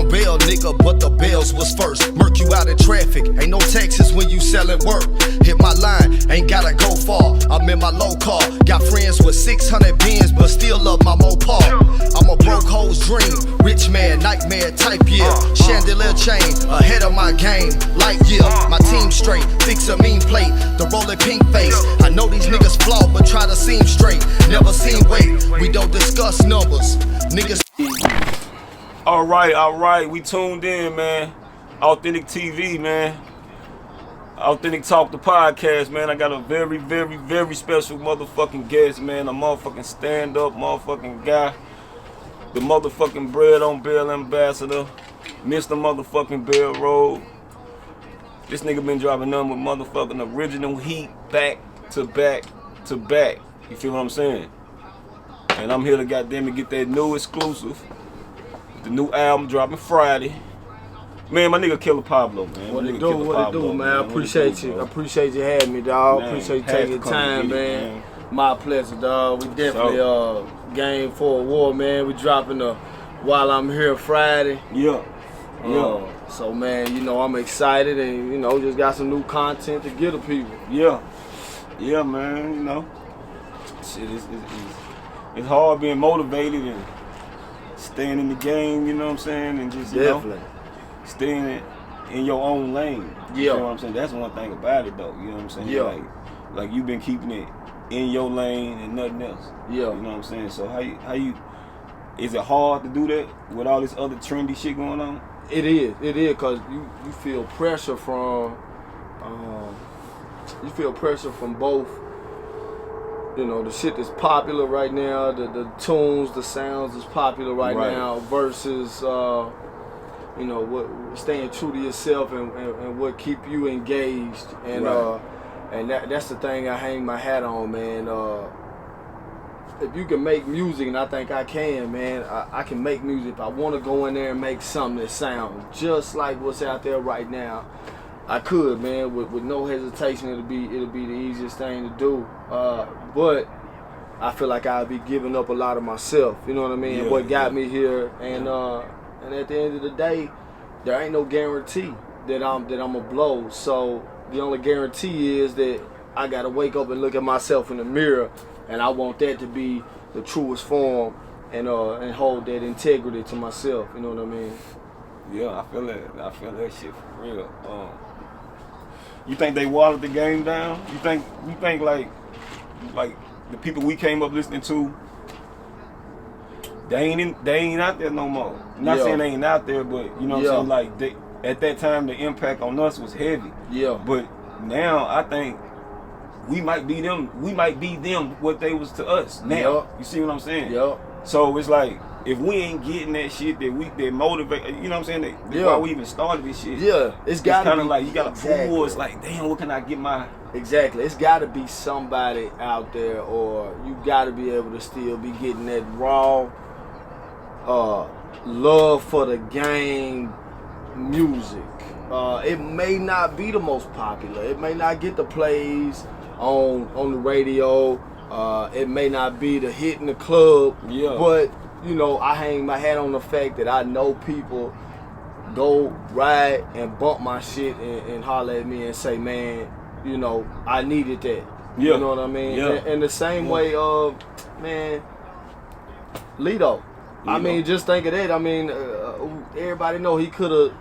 bail, nigga, but the bells was first. Murk you out in traffic, ain't no taxes when you sellin' work. Hit my line, ain't gotta go far. I'm in my low car, got friends with 600 bins, but still love my Mopar. I'm a broke hoe's dream, rich man, nightmare type year. Chandelier chain, ahead of my game, light year. My team straight, fix a mean plate, the rolling pink face. I know these niggas flawed, but try to seem straight. Never seen weight, we don't discuss numbers. Niggas. All right, we tuned in, man. Authentik TV, man. Authentik Talk, the podcast, man. I got a very, very, very special motherfucking guest, man. A motherfucking stand-up motherfucking guy. The motherfucking bread on Bell ambassador. Mr. motherfucking Bell Road. This nigga been dropping nothing with motherfucking original heat back to back to back. You feel what I'm saying? And I'm here to goddamn get that new exclusive. The new album dropping Friday. Man, my nigga Killa Pablo, man. What it do, man? I appreciate you. I appreciate you having me, dog. Man, appreciate you taking your time, man. My pleasure, dog. We definitely game for a war, man. We dropping While I'm Here Friday. Yeah. So, man, you know, I'm excited and, you know, just got some new content to give to people. Yeah. Yeah, man, you know. Shit, it's hard being motivated and staying in the game, you know what I'm saying? And just, you know, staying in your own lane. You know what I'm saying? That's one thing about it, though. You know what I'm saying? Yeah. Like you've been keeping it in your lane and nothing else. Yeah. You know what I'm saying? So how you is it hard to do that with all this other trendy shit going on? It is, cause you feel pressure from both. You know, the shit that's popular right now, the tunes, the sounds that's popular right now versus, you know, what staying true to yourself and what keep you engaged. And and that's the thing I hang my hat on, man. If you can make music, and I think I can, man, I can make music. If I want to go in there and make something that sounds just like what's out there right now, I could, man, with no hesitation. It'll be the easiest thing to do. But I feel like I'll be giving up a lot of myself. You know what I mean? Yeah, what got me here, and at the end of the day, there ain't no guarantee that I'm a blow. So the only guarantee is that I gotta wake up and look at myself in the mirror, and I want that to be the truest form, and hold that integrity to myself. You know what I mean? Yeah, I feel that shit for real. You think they watered the game down? You think like the people we came up listening to, they ain't out there no more. I'm not saying they ain't out there, but you know what I'm saying? Like at that time the impact on us was heavy. Yeah. But now I think we might be them what they was to us now. You see what I'm saying? Yeah. So it's like, if we ain't getting that shit that motivate, you know what I'm saying? That's why we even started this shit. Yeah, it's kind of like you gotta pull. It's like, damn, what can I get my? Exactly. It's got to be somebody out there, or you got to be able to still be getting that raw love for the game music. It may not be the most popular. It may not get the plays on the radio. It may not be the hit in the club. Yeah. But you know, I hang my hat on the fact that I know people go ride and bump my shit and holler at me and say, man, you know, I needed that. Yeah. You know what I mean? Yeah. And the same way of, man, Lito. I mean, just think of that. I mean, everybody know he could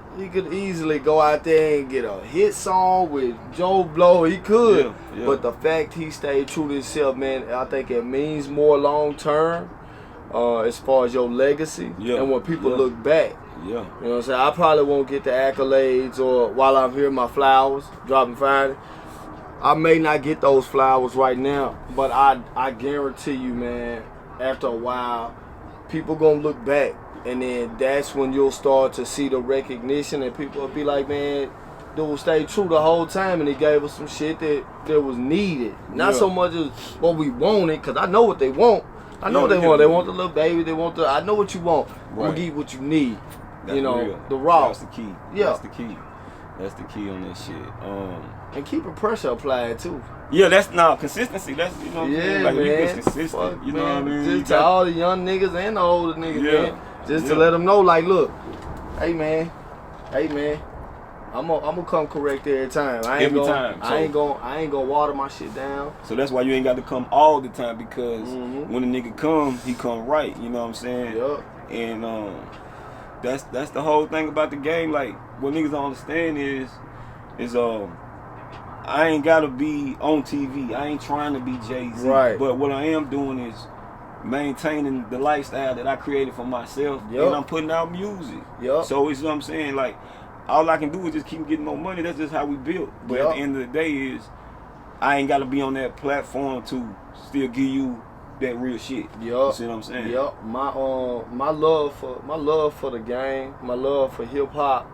easily go out there and get a hit song with Joe Blow. He could. Yeah. But the fact he stayed true to himself, man, I think it means more long term. As far as your legacy, and when people look back, you know what I'm saying? I probably won't get the accolades, or while I'm here, my flowers dropping Friday. I may not get those flowers right now, but I guarantee you, man, after a while, people gonna look back, and then that's when you'll start to see the recognition, and people will be like, man, dude stayed true the whole time, and he gave us some shit that was needed. Not so much as what we wanted, because I know what they want. I know what they want. They want the little baby. They want I know what you want. I'm gonna give you what you need. That's you know, real. The raw. That's the key. Yeah. That's the key. That's the key on that shit. And keep a pressure applied too. Yeah, that's consistency. That's, you know what I'm saying? Like, man, you get consistent. You know what I mean? Just to all the young niggas and the older niggas, man. Just to let them know, like, look, Hey man, I'm gonna come correct every time. I ain't gonna water my shit down. So that's why you ain't got to come all the time, because when a nigga come, he come right. You know what I'm saying? Yup. And that's the whole thing about the game. Like, what niggas don't understand is I ain't gotta be on TV. I ain't trying to be Jay-Z. Right. But what I am doing is maintaining the lifestyle that I created for myself. Yep. And I'm putting out music. Yep. So it's what I'm saying, like, all I can do is just keep getting more money. That's just how we built. But at the end of the day is I ain't gotta be on that platform to still give you that real shit. Yup. You see what I'm saying? Yup. My love for the game, my love for hip hop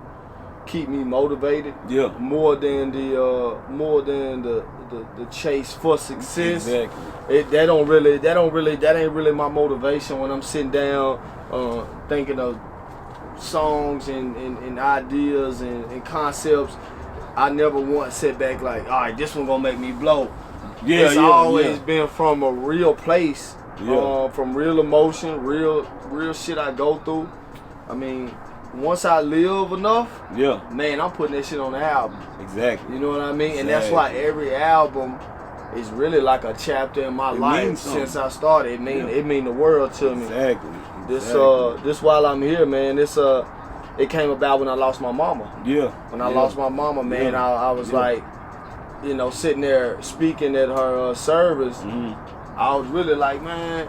keep me motivated. Yeah. More than the chase for success. Exactly. That ain't really my motivation when I'm sitting down thinking of songs and ideas and concepts. I never once sit back like, all right, this one gonna make me blow. It's always been from a real place, from real emotion, real shit I go through. I mean, once I live enough, man, I'm putting that shit on the album. Exactly. You know what I mean? And that's why every album is really like a chapter in my life since I started. It mean the world to me. Exactly. This while I'm here, man, it came about when I lost my mama. Yeah. When I lost my mama, man, I was like, you know, sitting there speaking at her service. I was really like, man,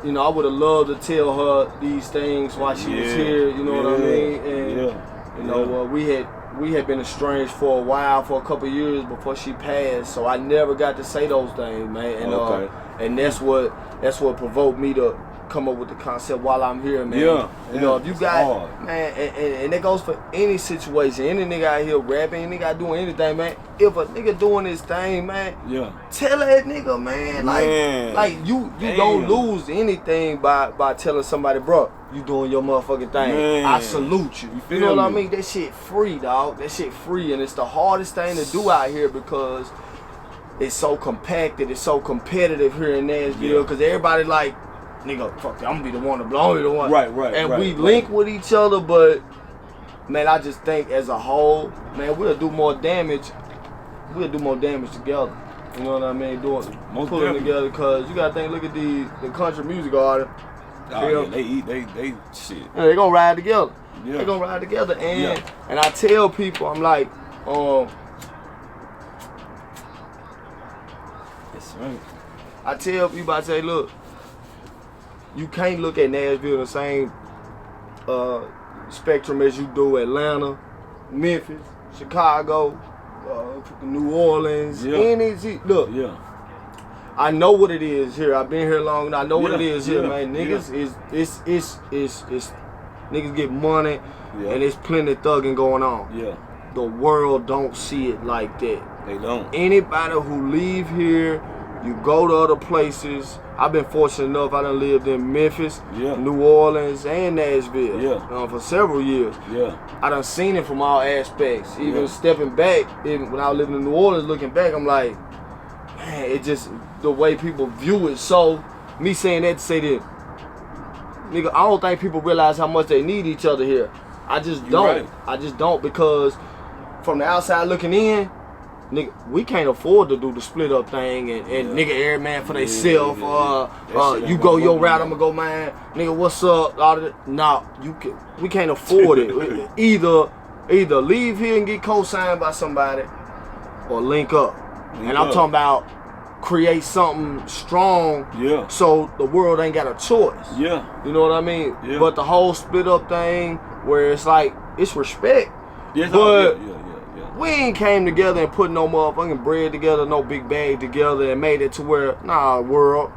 you know, I would have loved to tell her these things while she was here. You know what I mean? And you know, we had been estranged for a while, for a couple of years before she passed. So I never got to say those things, man. And and that's what provoked me to come up with the concept while I'm here, man. You know, if you got man, and that goes for any situation, any nigga out here rapping, any nigga doing anything, man. If a nigga doing his thing, man, tell that nigga, man. Like you don't lose anything by telling somebody, bro, you doing your motherfucking thing. Man. I salute you. You know what I mean? That shit free, dog. That shit free, and it's the hardest thing to do out here because it's so compacted, it's so competitive here in Nashville. Because everybody like, nigga, fuck that, I'm gonna be the one to blow, I'm gonna be the one. Right. And we link with each other, but man, I just think as a whole, man, we'll do more damage together. You know what I mean? Pulling together, because you gotta think, look at the country music artists. They shit. Yeah, they gonna ride together. Yeah. They gonna ride together, and I tell people, I'm like, that's right. I tell people, I say, look, you can't look at Nashville the same spectrum as you do Atlanta, Memphis, Chicago, New Orleans, look. I know what it is here. I've been here long enough. I know what it is here, man. Niggas is niggas get money and there's plenty of thugging going on. The world don't see it like that. They don't. Anybody who leave here, you go to other places. I've been fortunate enough, I done lived in Memphis, New Orleans, and Nashville for several years. I done seen it from all aspects. Even stepping back, even when I was living in New Orleans, looking back, I'm like, man, it just, the way people view it. So, me saying that to say that, nigga, I don't think people realize how much they need each other here. I just don't. I just don't, because from the outside looking in, nigga, we can't afford to do the split up thing and nigga, every man for theyself. You go your route, I'ma go mine. Nigga, what's up? All of that. No, we can't afford it. Either leave here and get co-signed by somebody, or link up. And I'm talking about create something strong, so the world ain't got a choice. You know what I mean? But the whole split up thing, where it's like, it's respect. But we ain't came together and put no motherfucking bread together, no big bag together, and made it to where, nah, world.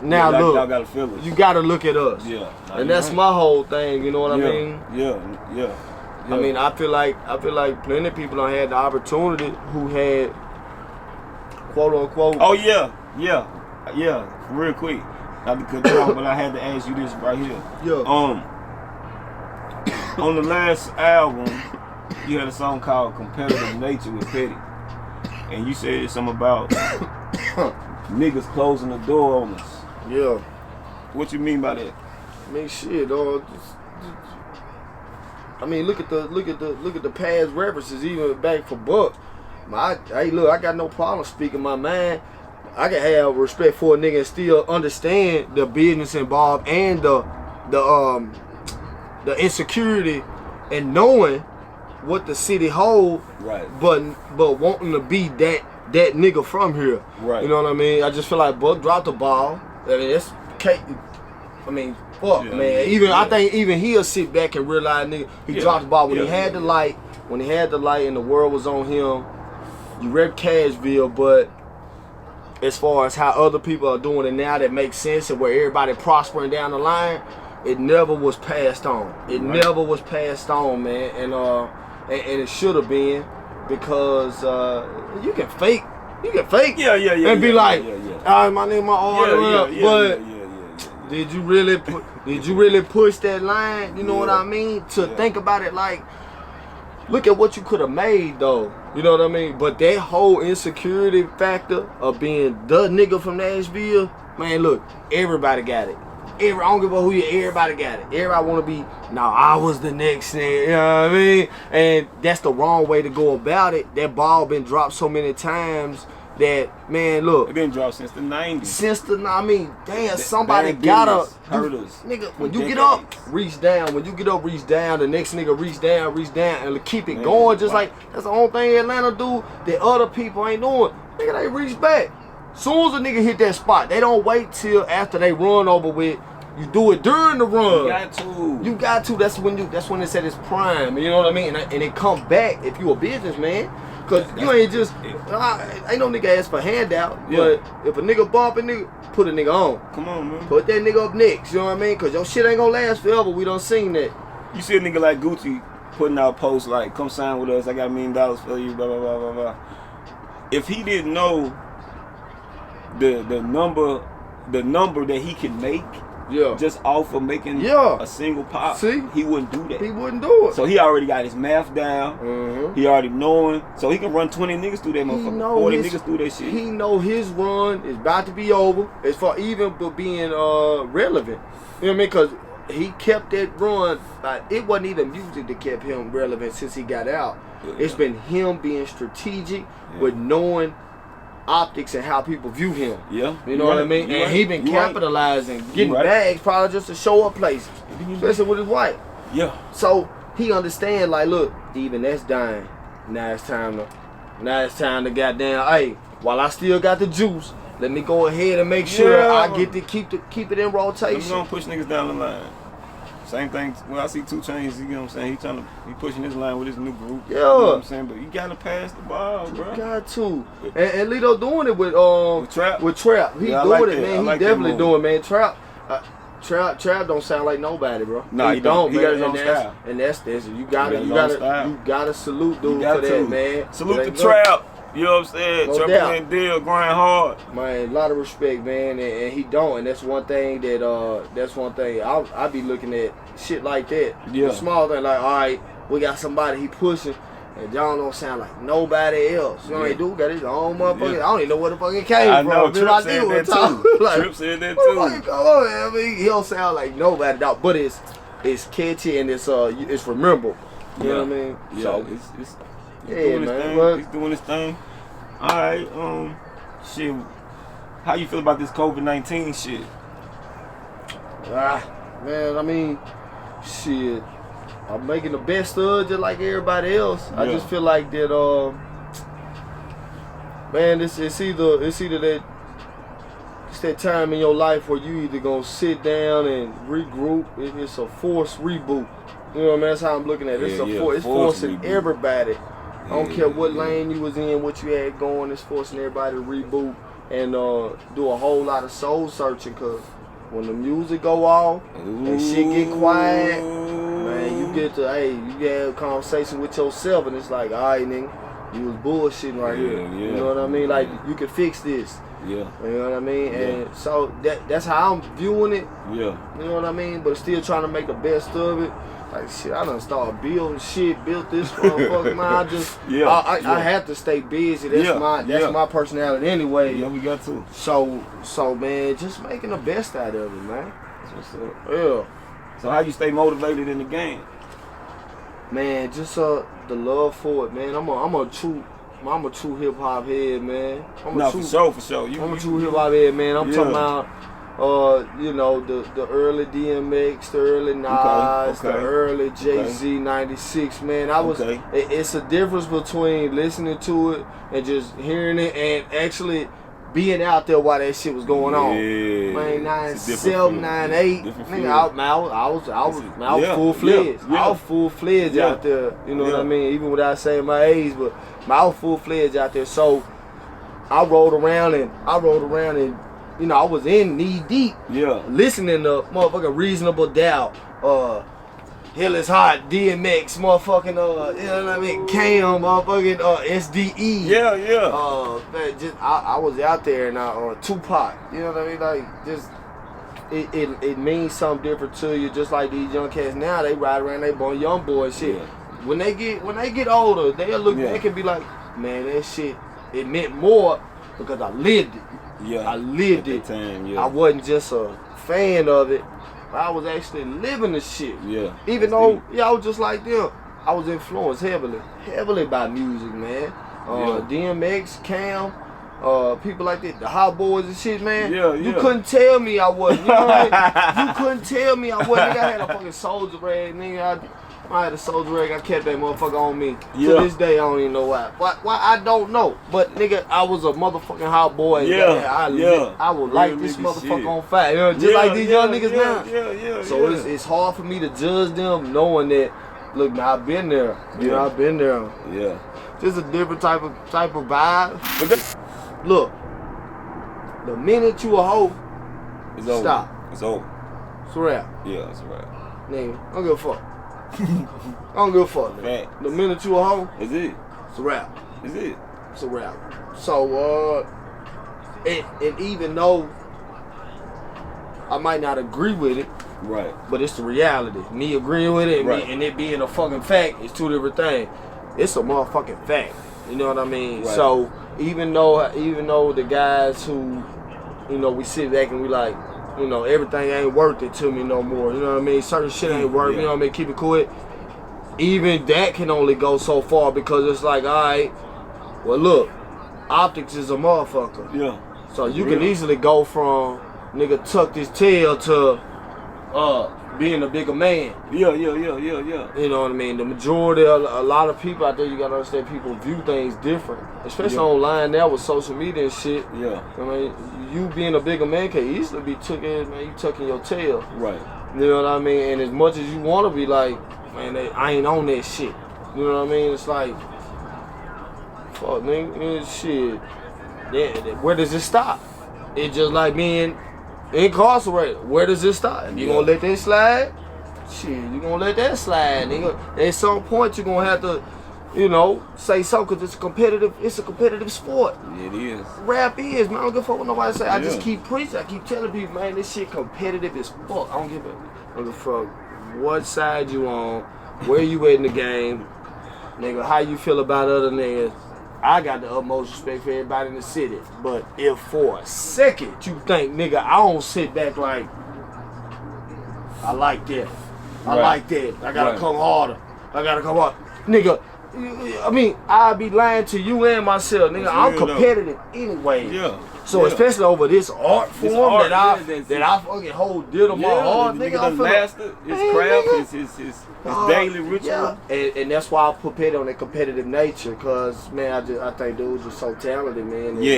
Now look, y'all gotta feel it. You gotta look at us. And that's my whole thing. You know what I mean? I mean, I feel like plenty of people done had the opportunity who had, quote unquote. Oh real quick. Not to cut you off, but I had to ask you this right here. On the last album, you had a song called Competitive Nature with Petty. And you said something about niggas closing the door on us. What you mean by that? I mean, shit, dog. I mean, look at the past references, even back for Buck. Hey, look, I got no problem speaking my mind. I can have respect for a nigga and still understand the business involved and the insecurity and knowing what the city holds, right? But wanting to be that nigga from here, right? You know what I mean? I just feel like Buck dropped the ball. I mean, it's cake. I mean, fuck, man. I think even he'll sit back and realize, nigga, he dropped the ball when he had the light. When he had the light and the world was on him. You rep Cashville, but as far as how other people are doing it now, that makes sense, and where everybody prospering down the line, it never was passed on. It never was passed on, man, and it should have been, because you can fake, and be like, all right, my name, my order but did you really push that line? You know what I mean? To think about it, like, look at what you could have made, though. You know what I mean? But that whole insecurity factor of being the nigga from Nashville, man, look, everybody got it. I don't give a who you, everybody got it. Everybody want to be, I was the next thing, you know what I mean? And that's the wrong way to go about it. That ball been dropped so many times that, man, look. It been dropped since the 90s. Damn, somebody gotta hurt us. Nigga, when you get up, reach down. When you get up, reach down. The next nigga reach down, and keep it going. Just like, that's the only thing Atlanta do that other people ain't doing. Nigga, they reach back. Soon as a nigga hit that spot, they don't wait till after they run over with. You do it during the run. You got to. That's when it's at its prime. You know what I mean? And it come back if you a businessman. Cause you ain't just, ain't no nigga ask for handout, but if a nigga bump a nigga, put a nigga on. Come on, man. Put that nigga up next, you know what I mean? Cause your shit ain't gonna last forever, we done seen that. You see a nigga like Gucci putting out posts like, come sign with us, I got $1 million for you, blah, blah, blah, blah, blah. If he didn't know the number that he can make, just off of making a single pop, he wouldn't do that. He wouldn't do it. So he already got his math down. He already knowing. So he can run 20 niggas through that motherfucker. 40 niggas through that shit. He know his run is about to be over. As far even being relevant. You know what I mean? Because he kept that run. It wasn't even music that kept him relevant since he got out. It's been him being strategic with knowing optics and how people view him. You know what I mean? And he been capitalizing, getting bags probably just to show up places. Especially with his wife. So he understand, like, look, even that's dying. Now it's time to goddamn, hey, while I still got the juice, let me go ahead and make sure I get to keep it in rotation. I'm gonna push niggas down the line. Same thing when I see 2 Chainz, you know what I'm saying? He pushing his line with his new group. You know what I'm saying? But you gotta pass the ball, bro. You got to. And Lito doing it with Trap. With Trap. He doing it, man. He definitely doing, man. Trap don't sound like nobody, bro. Nah, he don't. He got his own style. And that's this. You gotta salute dude for that, man. Salute the Trap. You know what I'm saying? Trap and deal, grind hard. Man, a lot of respect, man, and he don't, and that's one thing I be looking at shit like that. The small thing, like, all right, we got somebody he pushing, and John don't sound like nobody else. You know what he do? Got his own motherfucker. I don't even know where the fuck it came from. I know, Trip said that too. Like, Trip said that too. Come on, man. I mean, he don't sound like nobody, dog, but it's catchy and it's rememberable. You know what I mean? So it's he's doing his thing. All right, shit. How you feel about this COVID-19 shit? Man, I mean, shit. I'm making the best of it just like everybody else. I just feel like that. Man, it's either that time in your life where you either gonna sit down and regroup. It's a forced reboot. You know what I mean? That's how I'm looking at it. It's forcing everybody. I don't care what lane you was in, what you had going, it's forcing everybody to reboot and do a whole lot of soul searching, cause when the music go off and shit get quiet, man, you get a conversation with yourself and it's like, all right, nigga, you was bullshitting right here. You know what I mean? Like, you can fix this. You know what I mean? And so that's how I'm viewing it. You know what I mean? But still trying to make the best of it. Like, shit, I done started building shit, built this motherfucker, man. I have to stay busy. That's my personality anyway. Yeah, we got to. So man, just making the best out of it, man. That's what's up. So how you stay motivated in the game? Man, just the love for it, man. I'm a true hip hop head, man. For sure. I'm a true hip hop head, man. I'm talking about you know, the early DMX, the early Nas, the early Jay-Z 96, man. It's a difference between listening to it and just hearing it and actually being out there while that shit was going on. Man, 97, 98, nigga, I was full fledged. I was full fledged out there. You know what I mean? Even without saying my age, but I was full fledged out there. So I rolled around and you know, I was in knee deep. Listening to motherfucking Reasonable Doubt, Hell is Hot, DMX, motherfucking, you know what I mean, Cam, motherfucking, SDE. Man, just, I was out there and Tupac, you know what I mean, like, just, it means something different to you, just like these young cats now, they ride around, they born young boy shit. When they get older, they'll look back and be like, man, that shit, it meant more because I lived it. I lived it. I wasn't just a fan of it. I was actually living the shit. Even though, I was just like them. I was influenced heavily by music, man. DMX, Cam, people like that, the Hot Boys and shit, man. You couldn't tell me I wasn't. You know what I mean? You couldn't tell me I wasn't. Nigga, I had a fucking soldier rag, nigga. I had a soldier rag. I kept that motherfucker on me. To this day, I don't even know why. Why I don't know. But nigga, I was a motherfucking hot boy. I would light this motherfucker on fire. You know, just like these young niggas now. So it's hard for me to judge them knowing that. Look, man, I've been there. You know, I've been there. Just a different type of vibe. Look, the minute you a hoe, stop. It's over. It's a wrap. It's a wrap. Nigga, I don't give a fuck. I don't give a fuck, man. The minute you a hoe, it's a wrap. It's a wrap. So, and even though I might not agree with it, but it's the reality. Me agreeing with it and it being a fucking fact is two different things. It's a motherfucking fact. You know what I mean? So even though the guys who, you know, we sit back and we like, you know, everything ain't worth it to me no more. You know what I mean? Certain shit ain't worth it. You know what I mean? Keep it cool. Even that can only go so far because it's like, all right, well, look, optics is a motherfucker. So you can easily go from nigga tucked his tail to being a bigger man. You know what I mean? The majority, a lot of people out there, you gotta understand, people view things different. Especially online now with social media and shit. I mean, you being a bigger man can easily be you tucking your tail. You know what I mean? And as much as you wanna be like, man, I ain't on that shit. You know what I mean? It's like, fuck, nigga, shit. Where does it stop? It's just like being incarcerated. Where does it stop? You gonna let that slide? Shit, you gonna let that slide, nigga. At some point, you gonna have to, you know, say something because it's a competitive sport. It is. Rap is, man. I don't give a fuck what nobody say. I just keep preaching. I keep telling people, man, this shit competitive as fuck. I don't give a fuck what side you on, where you at in the game, nigga, how you feel about other niggas. I got the utmost respect for everybody in the city. But if for a second you think, nigga, I don't sit back like, I like that. I like that. I gotta come harder. Nigga, I mean, I'll be lying to you and myself, nigga. I'm competitive anyway. So especially over this art form that I fucking hold dear to my heart, nigga. I'm master his craft, his daily ritual. And that's why I put Petty on that competitive nature, cause man, I think dude's just so talented, man. He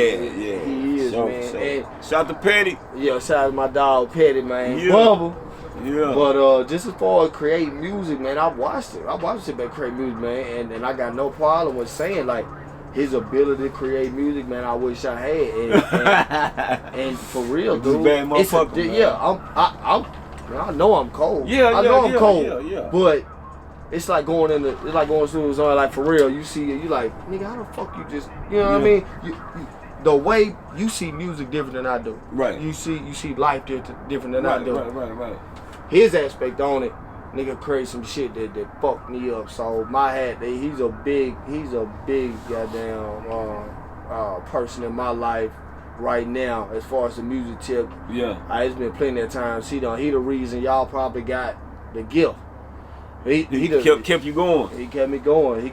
is, man. And shout out to Petty. Shout out to my dog Petty, man. Bubble. But just as far as creating music, man, I watched it back create music, man, and I got no problem with saying like his ability to create music, man. I wish I had, and for real, dude. I know I'm cold. I know I'm cold. But it's like going through the zone, like for real. You see it, you like, nigga, how the fuck you just, you know what I mean? You, the way you see music different than I do. You see life different than I do. His aspect on it, nigga, create some shit that fucked me up. So my hat, he's a big goddamn person in my life right now as far as the music tip. It's been plenty of times. He the reason y'all probably got the gift. He kept you going. He kept me going.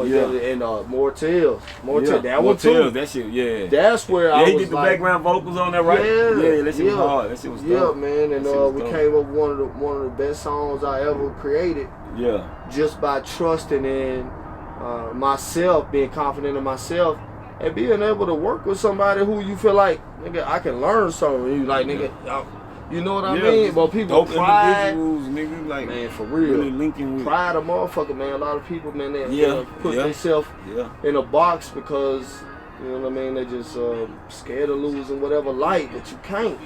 Yeah. And more tales. That more one too. tales. That shit, yeah. That's where I was he did the background vocals on that, right? Yeah, that shit was hard. That shit was dope. Yeah, man, and we came up with one of the best songs I ever created. Yeah. Just by trusting in myself, being confident in myself, and being able to work with somebody who you feel like, nigga, I can learn something. You like, nigga, you know what I mean? But people pride, individuals, nigga, like, man, for real. Really linking with pride a motherfucker, man. A lot of people, man, they put themselves in a box because, you know what I mean, they just scared of losing whatever light, but you can't.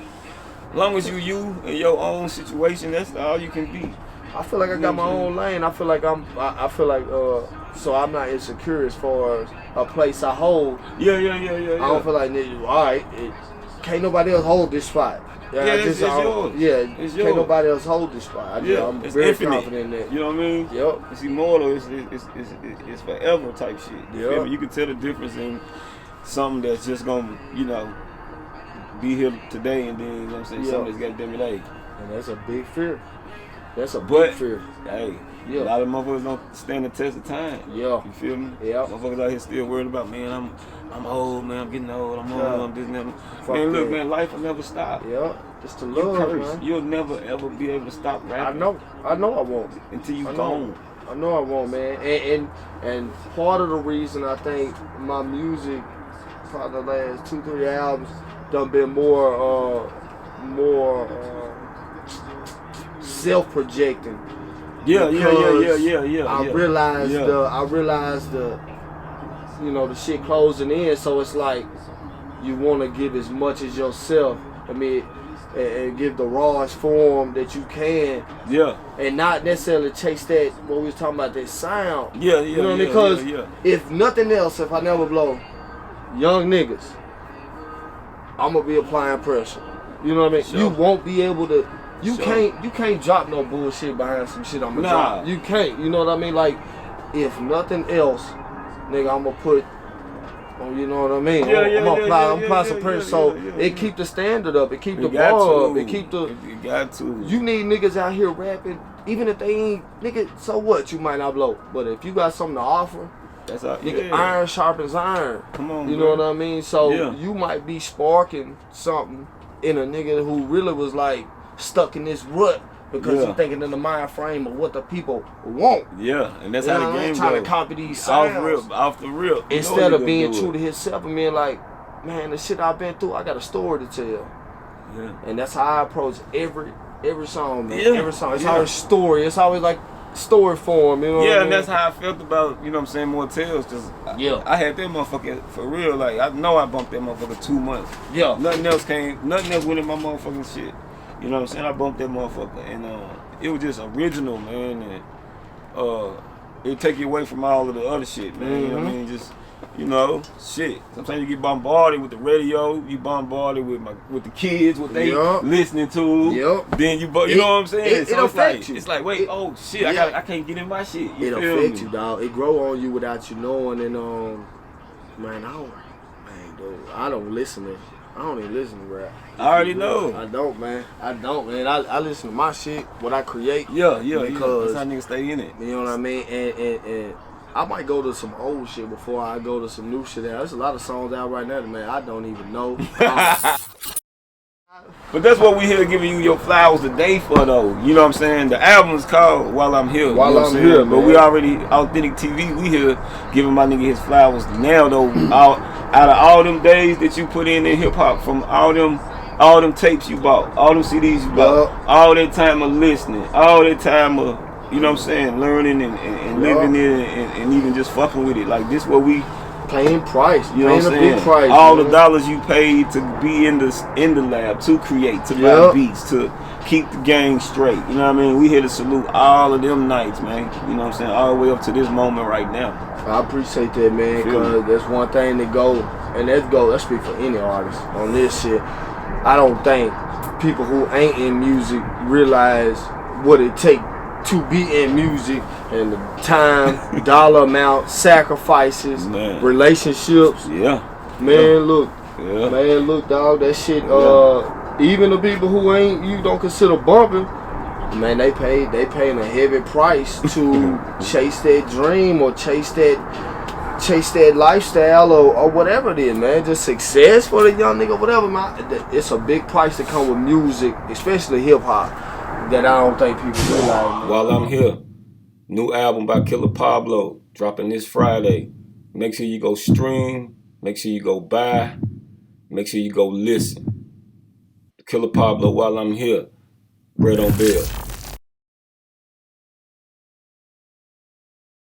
As long as you in your own situation, that's all you can be. I feel like I got my own lane. I feel like so I'm not insecure as far as a place I hold. Yeah. I don't feel like, nigga, all right, can't nobody else hold this spot. It's yours. Yeah, it's can't nobody else hold this spot. I'm it's very infinite. confident in that. You know what I mean? Yep. It's immortal. It's forever type shit. You feel me? You can tell the difference in something that's just gonna, be here today and then, you know what I'm saying, something that's got them today. And that's a big fear. That's a big fear. Hey, a lot of motherfuckers don't stand the test of time. Yeah. You feel me? Yeah. Motherfuckers out here still worried about, man, I'm old, man, I'm getting old, I'm old, I'm this and that. Fuck man, look, that. man, life will never stop. Yeah. Just to You love, curse. man. You'll never ever be able to stop rapping. I know I won't. Until you I gone. know I won't, man. And part of the reason I think my music, probably the last 2-3 albums, done been more self-projecting. Yeah. I realized the shit closing in, so it's like you want to give as much as yourself. I mean, and give the rawest form that you can. Yeah. And not necessarily chase that, what we was talking about, that sound. Yeah. You know what I mean? Because if nothing else, if I never blow, young niggas, I'm gonna be applying pressure. You know what I mean? Sure. You won't be able to. You can't drop no bullshit behind some shit I'ma drop. You can't. You know what I mean? Like, if nothing else, nigga, I'ma put. You know what I mean? I'm gonna apply some pressure, so it keep the standard up. It keep the bar up. It keep the. You got to. You need niggas out here rapping, even if they ain't nigga. So what? You might not blow, but if you got something to offer. That's all, nigga, iron sharpens iron. Come on, you know what I mean? So you might be sparking something in a nigga who really was like stuck in this rut because he's thinking in the mind frame of what the people want. Yeah, and that's how the game goes. Trying to copy these sounds off the rip. Instead of being true to himself and being like, man, the shit I've been through, I got a story to tell. Yeah. And that's how I approach every song, man. Every song. It's always story. It's always like story form, you know what I mean? And that's how I felt about, you know what I'm saying, More Tales. Just, I had that motherfucker for real. Like, I know I bumped that motherfucker 2 months. Yeah. Nothing else went in my motherfucking shit. You know what I'm saying? I bumped that motherfucker. And it was just original, man. And it take you away from all of the other shit, man. You know what I mean? Just, shit. Sometimes you get bombarded with the radio. You bombarded with the kids, what they listening to. Then you know what I'm saying? It affects you. It's like, wait, I can't get in my shit. It affects you, dog. It grow on you without you knowing. And man, I don't listen to. I don't even listen to rap. I already know. I don't, man. I listen to my shit, what I create. Because that's how niggas stay in it. You know what I mean? And I might go to some old shit before I go to some new shit. There's a lot of songs out right now that, man, I don't even know. But that's what we here giving you your flowers today for, though. You know what I'm saying? The album is called While I'm Here. While I'm Here, but we already, Authentik TV, we here giving my nigga his flowers now, though. Out of all them days that you put in hip-hop, from all them tapes you bought, all them CDs you bought, all that time of listening, all that time of, you know what I'm saying, learning and living it and even just fucking with it. Like, this what we... Paying price, you know what I'm saying? Big price, all the dollars you paid to be in the lab, to create, to buy beats, to keep the game straight. You know what I mean? We here to salute all of them nights, man. You know what I'm saying? All the way up to this moment right now. I appreciate that, man, because that's one thing that go, and that speak for any artist on this shit. I don't think people who ain't in music realize what it take to be in music, and the time, dollar amount, sacrifices, relationships. Man, look, dog, that shit. Even the people who you don't consider bumping, Man, they paying a heavy price to chase that dream or chase that lifestyle or whatever it is, man. Just success for the young nigga, whatever, man. It's a big price to come with music, especially hip hop, that I don't think people realize, man. While I'm here, new album by Killa Pablo dropping this Friday. Make sure you go stream. Make sure you go buy. Make sure you go listen. Killa Pablo, while I'm here. Bread on Bill.